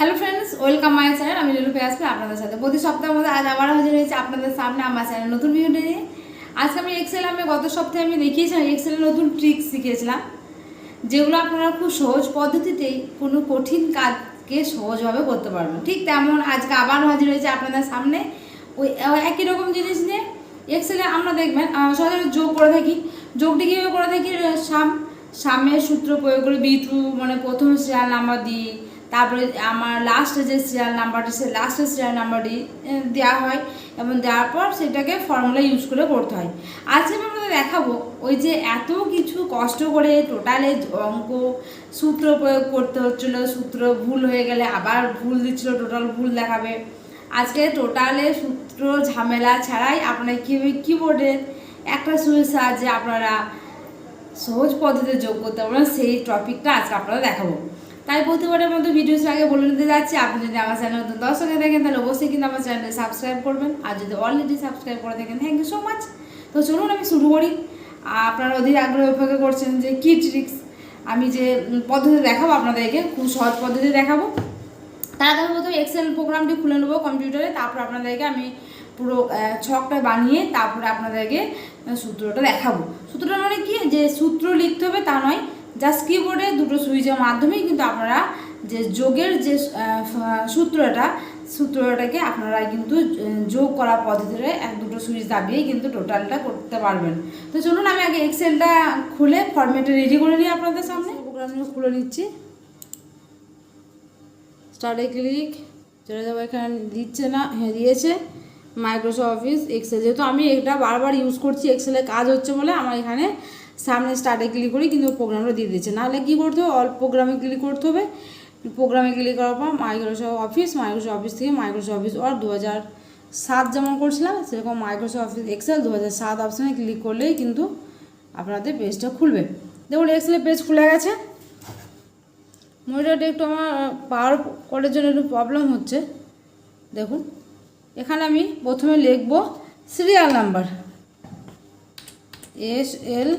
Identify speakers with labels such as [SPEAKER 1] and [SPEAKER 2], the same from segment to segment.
[SPEAKER 1] Hello friends, welcome my channel. আমি লিলু পেয়ে আসবে আপনাদের সাথে প্রতি সপ্তাহের মধ্যে আজ আবার হাজির হয়েছে আপনাদের সামনে আমার চ্যানেল নতুন ভিডিও নিয়ে। আজকে আমি গত সপ্তাহে আমি দেখিয়েছিলাম এক্সেলের নতুন ট্রিক্স শিখিয়েছিলাম, যেগুলো আপনারা খুব সহজ পদ্ধতিতেই কোনো কঠিন কাজকে সহজভাবে করতে পারবেন। ঠিক তেমন আজকে আবারও হাজির হয়েছে আপনাদের সামনে ওই একই রকম জিনিস নিয়ে। এক্সেলে আমরা দেখবেন সহজে যোগ করে থাকি। যোগটি কীভাবে করে থাকি? সামের সূত্র প্রয়োগ করে বিটু মানে প্রথম সিরিয়াল নাম্বার দিই, তারপরে আমার লাস্টে যে সিরিয়াল নাম্বারটি সে লাস্টের সিরিয়াল নাম্বারটি দেওয়া হয় এবং দেওয়ার পর সেটাকে ফর্মুলা ইউজ করে করতে হয়। আজকে আমি আপনাদের দেখাবো ওই যে এত কিছু কষ্ট করে টোটালে অঙ্ক সূত্র প্রয়োগ করতে হচ্ছিলো, সূত্র ভুল হয়ে গেলে আবার ভুল দিচ্ছিলো, টোটাল ভুল দেখাবে। আজকে টোটালে সূত্র ঝামেলা ছাড়াই আপনারা কীভাবে কিবোর্ডের একটা সুইচ সাহায্যে আপনারা সহজ পদ্ধতিতে যোগ করতে পারবেন সেই টপিকটা আজকে আপনারা দেখাবো। তাই প্রতিবারের মধ্যে ভিডিওস আগে বলে নিতে যাচ্ছি, আপনি যদি আমার চ্যানেল নতুন দর্শক হয়ে থাকেন তাহলে অবশ্যই কিন্তু আমার চ্যানেলটি সাবস্ক্রাইব করবেন, আর যদি অলরেডি সাবস্ক্রাইব করে থাকেন থ্যাংক ইউ সো মাচ। তো চলুন আমি শুরু করি। আপনারা অধীর আগ্রহে অপেক্ষা করছেন যে কী ট্রিক্স আমি যে পদ্ধতি দেখাবো আপনাদেরকে, খুব সহজ পদ্ধতি দেখাবো। তার আগে প্রথমে এক্সেল প্রোগ্রামটি খুলে নেবো কম্পিউটারে, তারপর আপনাদেরকে আমি পুরো ছকটা বানিয়ে তারপরে আপনাদেরকে সূত্রটা দেখাবো। সূত্রটা মানে কি, যে সূত্র লিখতে হবে তা নয়, জাস্ট কিবোর্ডে দুটো সুইচের মাধ্যমেই কিন্তু আপনারা যে যোগের যে সূত্রটাকে আপনারা কিন্তু যোগ করা পদ্ধতিতে দুটো সুইচ দাবিয়েই কিন্তু টোটালটা করতে পারবেন। তো চলুন আমি আগে এক্সেলটা খুলে ফরম্যাটে রেডি করে নিই আপনাদের সামনে। প্রোগ্রামটা খুলে নিচ্ছি, স্টার্টে ক্লিক চলে যাবো। এখানে দিচ্ছে না, হ্যাঁ দিয়েছে মাইক্রোসফট অফিস এক্সেল। যেহেতু আমি এটা বারবার ইউজ করছি, এক্সেলে কাজ হচ্ছে বলে আমার এখানে সামনে স্টার্টে ক্লিক করি কিন্তু প্রোগ্রামটা দিয়ে দিচ্ছে। নাহলে কী করতে হবে, অল প্রোগ্রামে ক্লিক করতে হবে। প্রোগ্রামে ক্লিক করার পর মাইক্রোসফট অফিস থেকে মাইক্রোসফট অফিস ওয়ার্ড 2007 যেমন করছিলাম সেরকম মাইক্রোসফট অফিস এক্সেল 2007 অপশানে ক্লিক করলেই কিন্তু আপনাদের পেজটা খুলবে। দেখুন এক্সেলের পেজ খুলে গেছে। মনিটরটা একটু আমার পাওয়ার করার জন্য একটু প্রবলেম হচ্ছে। দেখুন এখানে আমি প্রথমে লিখব serial number, SL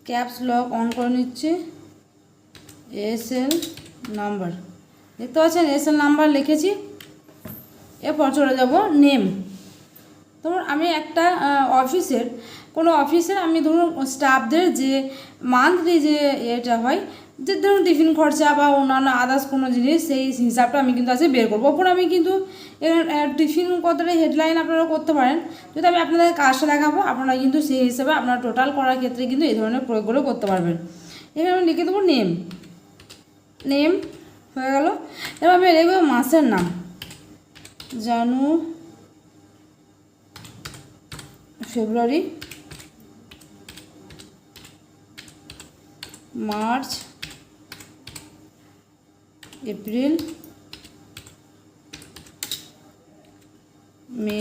[SPEAKER 1] caps lock on করে নিচ্ছি, SL নাম্বার দেখতে পাচ্ছেন, SL নাম্বার লিখেছি। এরপর চলে যাব নেম। ধরুন আমি একটা কোনো অফিসের আমি ধরুন স্টাফদের যে মান্থলি যে এটা হয়, যে ধরুন টিফিন খরচা বা অন্যান্য আদার্স কোনো জিনিস, সেই হিসাবটা আমি কিন্তু আজকে বের করবো। ওপর আমি কিন্তু টিফিন কতটা হেডলাইন আপনারা করতে পারেন। যদি আমি আপনাদের কাজটা দেখাবো, আপনারা কিন্তু সেই হিসাবে আপনারা টোটাল করার ক্ষেত্রে কিন্তু এই ধরনের প্রয়োগগুলো করতে পারবেন। এখানে আমি লিখে দেবো নেম হয়ে গেল। এবার আমি লিখবো মাসের নাম, ফেব্রুয়ারি, মার্চ, এপ্রিল, মে,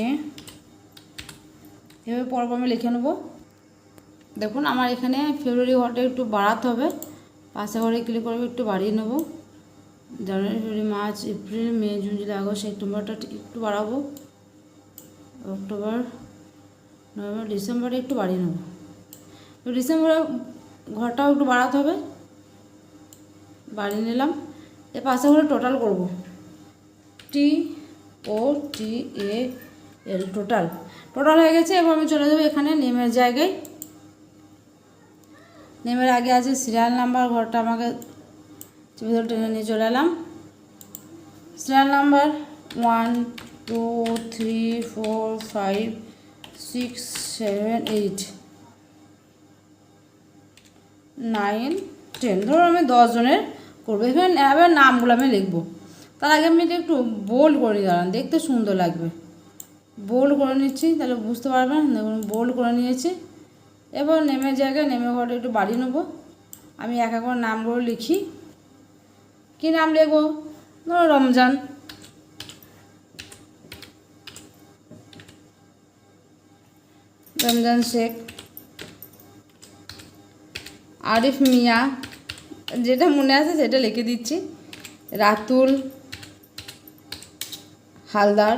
[SPEAKER 1] এভাবে পরপর আমি লিখে নেব। দেখুন আমার এখানে ফেব্রুয়ারি ঘরটা একটু বাড়াতে হবে, পাশে ঘরে ক্লিক করবো, একটু বাড়িয়ে নেব। জানুয়ারি, ফেব্রুয়ারি, মার্চ, এপ্রিল, মে, জুন, জুলাই, আগস্ট, সেপ্টেম্বরটা একটু বাড়াবো, অক্টোবর, নভেম্বর, ডিসেম্বরে একটু বাড়িয়ে নেব। তো ডিসেম্বরে ঘরটাও একটু বাড়াতে হবে, বাড়িয়ে নিলাম। এর পাশে ঘরে টোটাল করব, TOTAL, টোটাল হয়ে গেছে। এবার আমি চলে যাবো এখানে নেমের জায়গায়। নেমের আগে আছে সিরিয়াল নাম্বার, ঘরটা আমাকে টেনে নিয়ে চলে এলাম। সিরিয়াল নাম্বার 1 2 3 4 5 6 7 8 9 10, ধরুন আমি 10 জনের করবো। এখানে এবার নামগুলো আমি লিখবো। তার আগে আমি একটু বোল্ড করে নিই, দাঁড়ান দেখতে সুন্দর লাগবে। বোল্ড করে নিচ্ছি, তাহলে বুঝতে পারবেন। দেখুন বোল্ড করে নিয়েছি। এবার নেমের জায়গায় নেমে ঘরটা একটু বাড়িয়ে নেবো। আমি এক এক করে নামগুলো লিখি। কী নাম লিখবো? ধরো রমজান শেখ, আরিফ মিয়া, যেটা মনে আছে সেটা লিখে দিচ্ছি। রাতুল হালদার,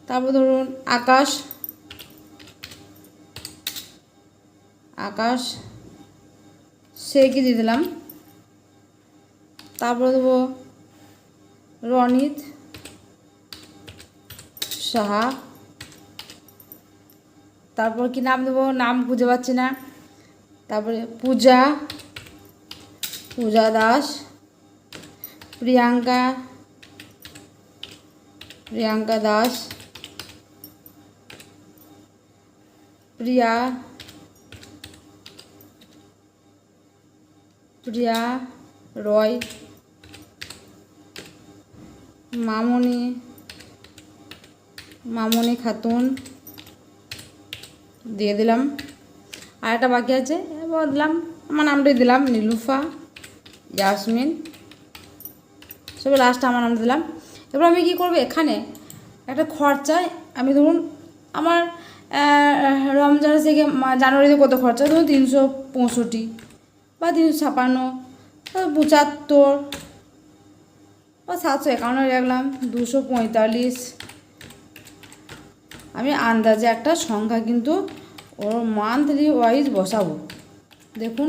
[SPEAKER 1] তারপর ধরুন আকাশ শেখই দিয়ে দিলাম। তারপরে দেবো রনিত সাহা। তারপর কি নাম দেবো, নাম খুঁজে পাচ্ছি না। তারপরে পূজা দাস, প্রিয়াঙ্কা দাস, প্রিয়া রয়, মামনি খাতুন দিয়ে দিলাম। আর একটা বাকি আছে, এবার দিলাম আমার নামটাই দিলাম, নীলুফা ইয়াসমিন, সবে লাস্টে আমার নাম দিলাম। এবার আমি কী করবো, এখানে একটা খরচায় আমি ধরুন আমার রমজানের থেকে জানুয়ারিতে কত খরচা, ধরুন 365 বা 356 বা 75 বা 751 রাখলাম, 245। আমি আন্দাজে একটা সংখ্যা কিন্তু ওর মান্থলি ওয়াইজ বসাবো। দেখুন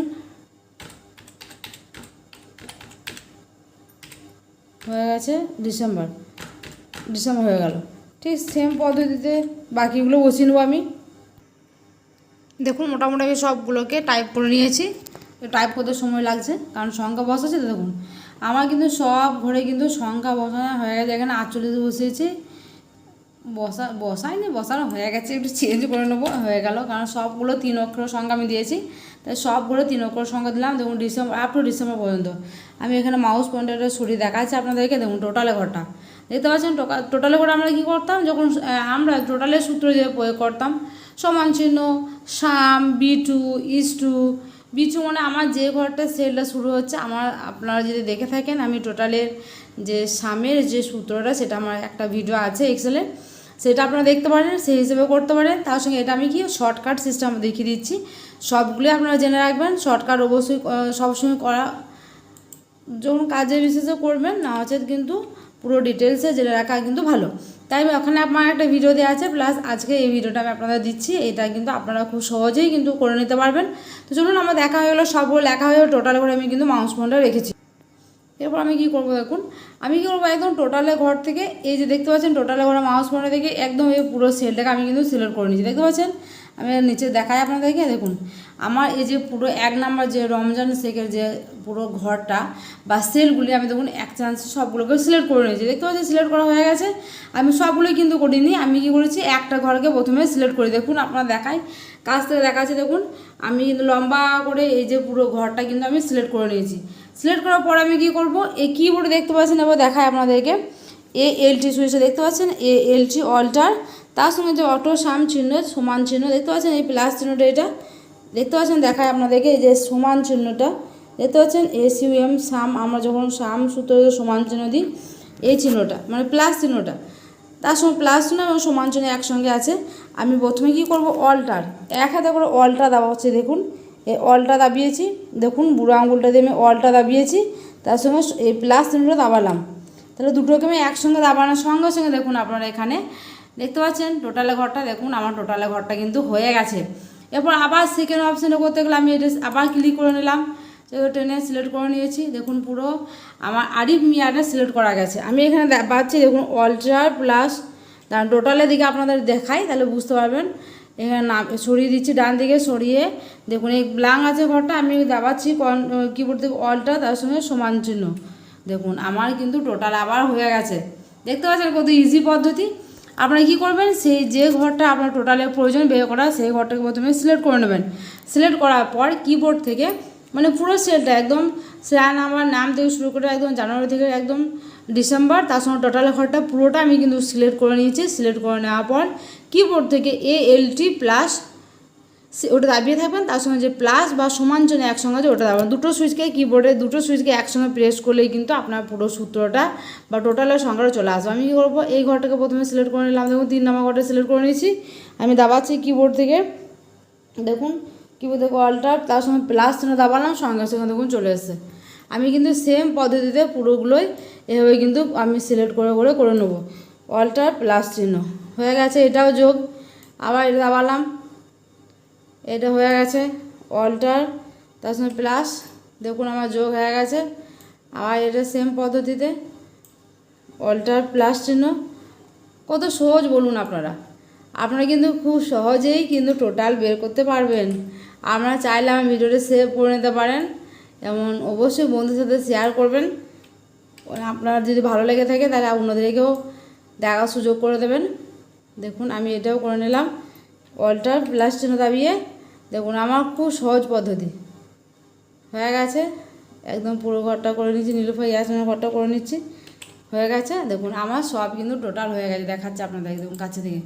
[SPEAKER 1] হয়ে গেছে, ডিসেম্বর হয়ে গেল। ঠিক সেম পদ্ধতিতে বাকিগুলো বসিয়ে নেবো আমি। দেখুন মোটামুটি আমি সবগুলোকে টাইপ করে নিয়েছি। টাইপ করতে সময় লাগছে কারণ সংখ্যা বসাচ্ছে। তো দেখুন আমার কিন্তু সব ঘরে কিন্তু সংখ্যা বসানো হয়ে গেছে। এখানে 48 বসিয়েছি, বসানো হয়ে গেছে, একটু চেঞ্জ করে নেবো, হয়ে গেল। কারণ সবগুলো 3 অক্ষর সংখ্যা আমি দিয়েছি, তাই সবগুলো 3 অক্ষর সংখ্যা দিলাম। দেখুন ডিসেম্বর আপ টু ডিসেম্বর পর্যন্ত আমি এখানে মাউস পয়েন্টারটা সরিয়ে দেখাচ্ছি আপনাদেরকে। দেখুন টোটালে ঘরটা দেখতে পাচ্ছেন। টোটালে ঘরে আমরা কী করতাম, যখন আমরা টোটালের সূত্র যে প্রয়োগ করতাম, সমান চিহ্ন, সাম, বিটু মানে আমার যে ঘরটা সেলটা শুরু হচ্ছে, আপনারা যদি দেখে থাকেন আমি টোটালের যে সামের যে সূত্রটা, সেটা আমার একটা ভিডিও আছে এক্সেলে, সেটা আপনারা দেখতে পারেন, সেই হিসেবে করতে পারেন। তার সঙ্গে এটা আমি কি শর্টকাট সিস্টেম দেখিয়ে দিচ্ছি, সবগুলোই আপনারা জেনে রাখবেন। শর্টকাট অবশ্যই সবসময় করা, যখন কাজের বিশেষে করবেন, না হচ্ছে কিন্তু পুরো ডিটেলসে জেনে রাখা কিন্তু ভালো। তাই ওখানে আপনার একটা ভিডিও দেওয়া আছে, প্লাস আজকে এই ভিডিওটা আমি আপনাদের দিচ্ছি। এটা কিন্তু আপনারা খুব সহজেই কিন্তু করে নিতে পারবেন। তো চলুন আমার দেখা হয়ে গেলো, সবগুলো লেখা হয়ে গেলো, টোটাল করে আমি কিন্তু মাউস পয়েন্টার রেখেছি। এরপর আমি কী করবো, দেখুন আমি কী করবো, একদম টোটালে ঘর থেকে এই যে দেখতে পাচ্ছেন টোটালে ঘরে মাউস পয়েন্টার থেকে একদম এই পুরো সেলটাকে আমি কিন্তু সিলেক্ট করে নিয়েছি। দেখতে পাচ্ছেন, আমি নিচে দেখাই আপনাদেরকে। দেখুন আমার এই যে পুরো 1 নাম্বার যে রমজান শেখের যে পুরো ঘরটা বা সেলগুলি, আমি দেখুন এক চান্সে সবগুলোকে সিলেক্ট করে নিয়েছি। দেখতে পাচ্ছি সিলেক্ট করা হয়ে গেছে। আমি সবগুলোই কিন্তু করিনি, আমি কী করেছি, একটা ঘরকে প্রথমে সিলেক্ট করি। দেখুন আপনারা দেখাই, কাছ থেকে দেখাচ্ছে। দেখুন আমি কিন্তু লম্বা করে এই যে পুরো ঘরটা কিন্তু আমি সিলেক্ট করে নিয়েছি। সিলেক্ট করার পর আমি কী করবো, এই কিবোর্ডে দেখতে পাচ্ছেন, এবার দেখায় আপনাদেরকে, ALT সুইচে দেখতে পাচ্ছেন, ALT অল্টার, তার সঙ্গে যে অটো সাম চিহ্ন, সমান চিহ্ন দেখতে পাচ্ছেন, এই প্লাস চিহ্নটা, এটা দেখতে পাচ্ছেন, দেখায় আপনাদেরকে এই যে সমান চিহ্নটা দেখতে পাচ্ছেন, SUM সাম, আমরা যখন সাম সূত্র সমান চিহ্ন দিই, এই চিহ্নটা মানে প্লাস চিহ্নটা, তার সঙ্গে প্লাস চিহ্ন এবং সমান চিহ্ন একসঙ্গে আছে। আমি প্রথমে কী করবো, অল্টার, এক হাতে করে অল্টা দাবাচ্ছি। দেখুন এই অলটা দাবিয়েছি, দেখুন বুড়ো আঙুলটা দিয়ে আমি অলটা দাবিয়েছি, তার সঙ্গে এই প্লাস চিহ্নটা দাবালাম। তাহলে দুটোকে আমি একসঙ্গে দাবানোর সঙ্গে সঙ্গে দেখুন আপনারা এখানে দেখতে পাচ্ছেন টোটালে ঘরটা। দেখুন আমার টোটালে ঘরটা কিন্তু হয়ে গেছে। এরপর আবার সেকেন্ড অপশানে করতে গেলে আমি এটা আবার ক্লিক করে নিলাম, টেনে সিলেক্ট করে নিয়েছি। দেখুন পুরো আমার আরিফ মিয়াটা সিলেক্ট করা গেছে। আমি এখানে পাচ্ছি দেখুন অল্টার প্লাস, টোটালের দিকে আপনাদের দেখাই তাহলে বুঝতে পারবেন। এখানে নাম সরিয়ে দিচ্ছি, ডান দিকে সরিয়ে দেখুন এই ব্ল্যাঙ্ক আছে ঘরটা, আমি দাবাচ্ছি কিবোর্ড থেকে অলটা, তার সঙ্গে সমান চিহ্ন। দেখুন আমার কিন্তু টোটাল আবার হয়ে গেছে। দেখতে পাচ্ছেন কত ইজি পদ্ধতি। আপনারা কী করবেন, সেই যে ঘরটা আপনার টোটালের প্রয়োজন বের করা, সেই ঘরটাকে প্রথমে সিলেক্ট করে নেবেন। সিলেক্ট করার পর কিবোর্ড থেকে মানে পুরো সেলটা একদম সেল নাম্বার নাম থেকে শুরু করে একদম জানুয়ারি থেকে একদম ডিসেম্বর, তার সঙ্গে টোটালের ঘরটা পুরোটা আমি কিন্তু সিলেক্ট করে নিয়েছি। সিলেক্ট করে নেওয়ার পর কিবোর্ড থেকে ALT প্লাস ওটা দাবিয়ে থাকবেন, তার সঙ্গে যে প্লাস বা সমান চিহ্ন একসঙ্গে আছে ওটা দাবাবেন। দুটো সুইচকে কিবোর্ডে দুটো সুইচকে একসঙ্গে প্রেস করলেই কিন্তু আপনার পুরো সূত্রটা বা টোটালের সংখ্যাটা চলে আসবে। আমি কী করবো, এই ঘরটাকে প্রথমে সিলেক্ট করে নিলাম। দেখুন 3 নম্বর ঘরটা সিলেক্ট করে নিয়েছি। আমি দাবাচ্ছি কিবোর্ড থেকে, দেখুন কিবোর্ড থেকে অল্টার, তার সঙ্গে প্লাস চিহ্ন দাবালাম, সঙ্গে সঙ্গে দেখুন চলে এসেছে। আমি কিন্তু সেম পদ্ধতিতে পুরোগুলোই এভাবে কিন্তু আমি সিলেক্ট করে নেবো। অল্টার প্লাস চিহ্ন হয়ে গেছে, এটাও যোগ, আবার এটা দাবালাম, এটা হয়ে গেছে অল্টার, তার সঙ্গে প্লাস দেখুন আমার যোগ হয়ে গেছে। আর এটা সেম পদ্ধতিতে অল্টার প্লাস চিহ্ন, কত সহজ বলুন আপনারা। আপনারা কিন্তু খুব সহজেই কিন্তু টোটাল বের করতে পারবেন। আপনারা চাইলে আমার ভিডিওটা সেভ করে নিতে পারেন, এবং অবশ্যই বন্ধুদের সাথে শেয়ার করবেন। আপনার যদি ভালো লেগে থাকে তাহলে অন্যদেরকেও দেখার সুযোগ করে দেবেন। দেখুন আমি এটাও করে নিলাম, অল্টার প্লাস চিহ্ন দাবিয়ে। দেখুন আমার খুব সহজ পদ্ধতি হয়ে গেছে। একদম পুরো ঘরটা করে নিচ্ছি, নীলুফার ইয়াসমিনের ঘরটা করে নিচ্ছি, হয়ে গেছে। দেখুন আমার সব কিন্তু টোটাল হয়ে গেছে, দেখাচ্ছে আপনাদের একদম কাছে থেকে।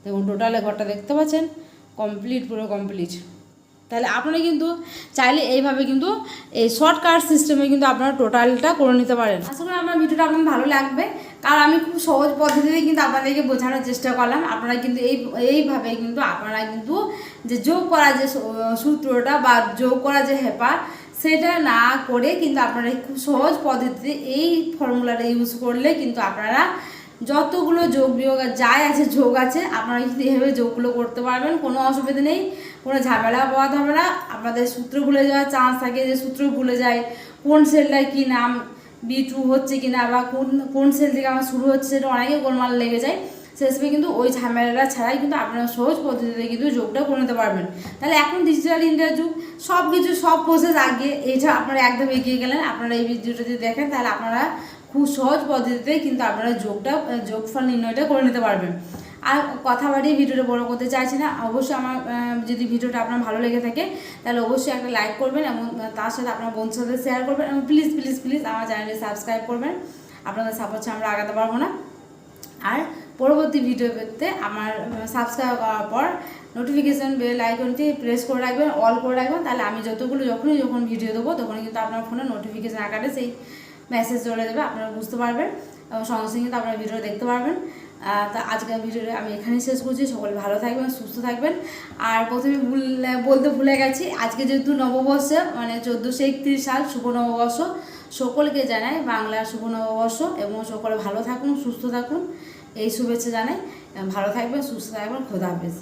[SPEAKER 1] দেখুন টোটালে ঘরটা দেখতে পাচ্ছেন, কমপ্লিট, পুরো কমপ্লিট। তাহলে আপনারা কিন্তু চাইলে এইভাবে কিন্তু এই শর্টকাট সিস্টেমে কিন্তু আপনারা টোটালটা করে নিতে পারেন। আশা করি আমার ভিডিওটা আপনাদের ভালো লাগবে, কারণ আমি খুব সহজ পদ্ধতিতে কিন্তু আপনাদেরকে বোঝানোর চেষ্টা করলাম। আপনারা কিন্তু এইভাবে কিন্তু আপনারা কিন্তু যে যোগ করা যে সূত্রটা বা যোগ করা যে হেপা, সেটা না করে কিন্তু আপনারা খুব সহজ পদ্ধতিতে এই ফর্মুলাটা ইউজ করলে কিন্তু আপনারা যতগুলো যোগ বিয়োগ যাই আছে যোগ আছে, আপনারা কিন্তু এভাবে যোগগুলো করতে পারবেন, কোনো অসুবিধা নেই, কোনো ঝামেলা পাওয়াতে হবে না। আপনাদের সূত্র ভুলে যাওয়ার চান্স থাকে, যে সূত্র ভুলে যায়, কোন সেলটার কী নাম, B2 হচ্ছে কি না, বা কোন সেল থেকে আমার শুরু হচ্ছে, সেটা অনেকে গোলমাল লেগে যায়। সেসবে কিন্তু ওই ঝামেলাটা ছাড়াই কিন্তু আপনারা সহজ পদ্ধতিতে কিন্তু যোগটা করে নিতে পারবেন। তাহলে এখন ডিজিটাল ইন্ডিয়ার যুগ, সব কিছু সব প্রসেস আগে, এটা আপনারা একদম এগিয়ে গেলেন। আপনারা এই ভিডিওটা যদি দেখেন তাহলে আপনারা খুব সহজ পদ্ধতিতে কিন্তু আপনারা যোগফল নির্ণয়টা করে নিতে পারবেন। আর কথা বাড়িয়ে ভিডিওটা বড় করতে চাইছি না। অবশ্যই আমার যদি ভিডিওটা আপনার ভালো লেগে থাকে তাহলে অবশ্যই একটা লাইক করবেন, এবং তার সাথে আপনার বন্ধুর সাথে শেয়ার করবেন, এবং প্লিজ প্লিজ প্লিজ আমার চ্যানেলটি সাবস্ক্রাইব করবেন। আপনাদের সাপোর্ট ছাড়া আমরা আগাতে পারবো না। আর পরবর্তী ভিডিও পেতে আমার সাবস্ক্রাইব করার পর নোটিফিকেশান বেল আইকনটি প্রেস করে রাখবেন, অল করে রাখবেন। তাহলে আমি যখন ভিডিও দেবো তখনই কিন্তু আপনার ফোনে নোটিফিকেশান আকারে সেই মেসেজ চলে যাবে, আপনারা বুঝতে পারবেন, এবং সঙ্গে সঙ্গে কিন্তু আপনারা ভিডিও দেখতে পারবেন। তা আজকের ভিডিওটা আমি এখানেই শেষ করছি। সকলে ভালো থাকবেন, সুস্থ থাকবেন। আর প্রথমে বলতে ভুলে গেছি, আজকে যেহেতু নববর্ষ, মানে 1431 সাল শুভ নববর্ষ, সকলকে জানাই বাংলার শুভ নববর্ষ, এবং সকলে ভালো থাকুন, সুস্থ থাকুন, এই শুভেচ্ছা জানাই। ভালো থাকবেন, সুস্থ থাকবেন, খোদা হাফেজ।